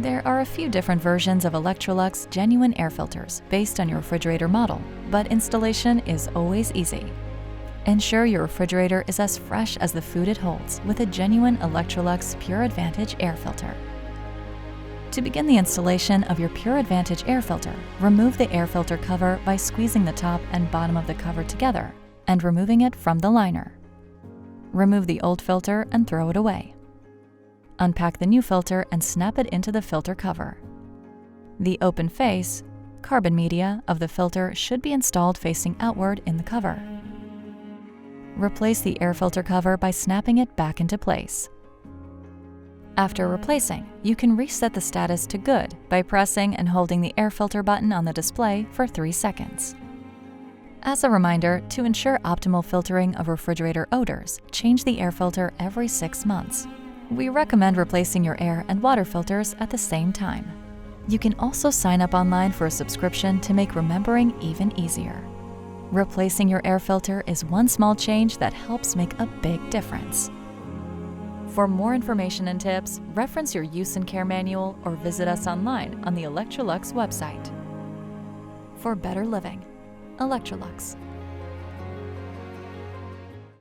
There are a few different versions of Electrolux genuine air filters based on your refrigerator model, but installation is always easy. Ensure your refrigerator is as fresh as the food it holds with a genuine Electrolux Pure Advantage air filter. To begin the installation of your Pure Advantage air filter, remove the air filter cover by squeezing the top and bottom of the cover together and removing it from the liner. Remove the old filter and throw it away. Unpack the new filter and snap it into the filter cover. The open face, carbon media, of the filter should be installed facing outward in the cover. Replace the air filter cover by snapping it back into place. After replacing, you can reset the status to good by pressing and holding the air filter button on the display for 3 seconds. As a reminder, to ensure optimal filtering of refrigerator odors, change the air filter every 6 months. We recommend replacing your air and water filters at the same time. You can also sign up online for a subscription to make remembering even easier. Replacing your air filter is one small change that helps make a big difference. For more information and tips, reference your use and care manual or visit us online on the Electrolux website. For better living, Electrolux.